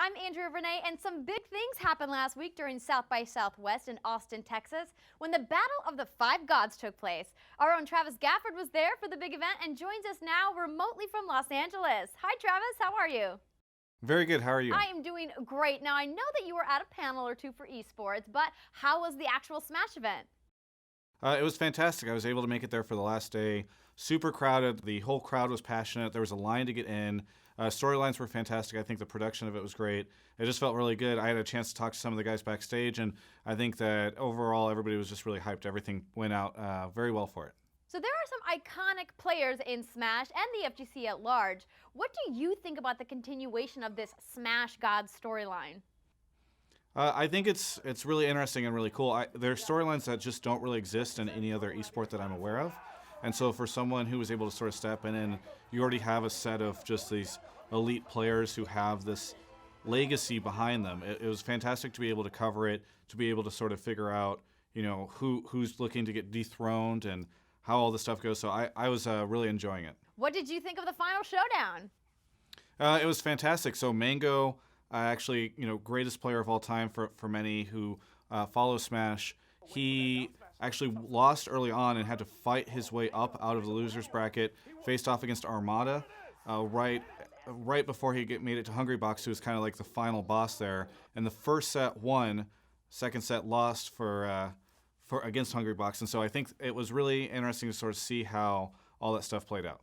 I'm Andrea Rene, and some big things happened last week during South by Southwest in Austin, Texas, when the Battle of the Five Gods took place. Our own Travis Gafford was there for the big event and joins us now remotely from Los Angeles. Hi, Travis. How are you? Very good. How are you? I am doing great. Now, I know that you were at a panel or two for Esports, but how was the actual Smash event? It was fantastic. I was able to make it there for the last day. Super crowded. The whole crowd was passionate. There was a line to get in. Storylines were fantastic. I think the production of it was great. It just felt really good. I had a chance to talk to some of the guys backstage, and I think that overall everybody was just really hyped. Everything went out very well for it. So there are some iconic players in Smash and the FGC at large. What do you think about the continuation of this Smash Gods storyline? I think it's really interesting and really cool. There are storylines that just don't really exist in any other esport that I'm aware of. And so for someone who was able to sort of step in, and you already have a set of just these elite players who have this legacy behind them, it was fantastic to be able to cover it, to be able to sort of figure out, who's looking to get dethroned and how all this stuff goes. So I was really enjoying it. What did you think of the final showdown? It was fantastic. So Mango, actually, greatest player of all time for many who follow Smash. He actually lost early on and had to fight his way up out of the losers bracket, faced off against Armada right before he made it to Hungrybox, who was kind of like the final boss there. And the first set won, second set lost for against Hungrybox. And so I think it was really interesting to sort of see how all that stuff played out.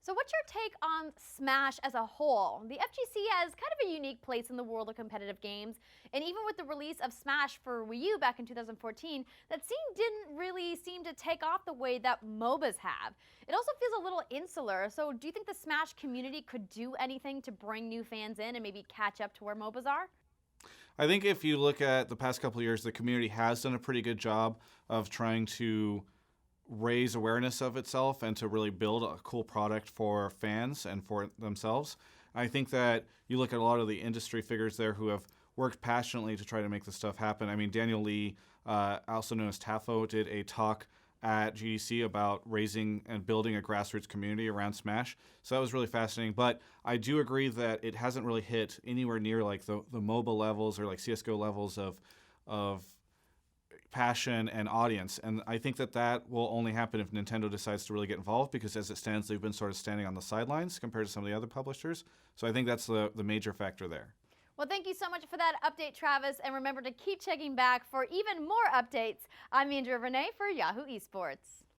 So what's your take on Smash as a whole? The FGC has kind of a unique place in the world of competitive games, and even with the release of Smash for Wii U back in 2014, that scene didn't really seem to take off the way that MOBAs have. It also feels a little insular, so do you think the Smash community could do anything to bring new fans in and maybe catch up to where MOBAs are? I think if you look at the past couple of years, the community has done a pretty good job of trying to raise awareness of itself and to really build a cool product for fans and for themselves. I think that you look at a lot of the industry figures there who have worked passionately to try to make this stuff happen. I mean, Daniel Lee, also known as Tafo, did a talk at GDC about raising and building a grassroots community around Smash. So that was really fascinating. But I do agree that it hasn't really hit anywhere near like the MOBA levels or like CSGO levels of passion and audience. And I think that will only happen if Nintendo decides to really get involved, because as it stands, they've been sort of standing on the sidelines compared to some of the other publishers. So I think that's the major factor there. Well, thank you so much for that update, Travis. And remember to keep checking back for even more updates. I'm Andrea Rene for Yahoo Esports.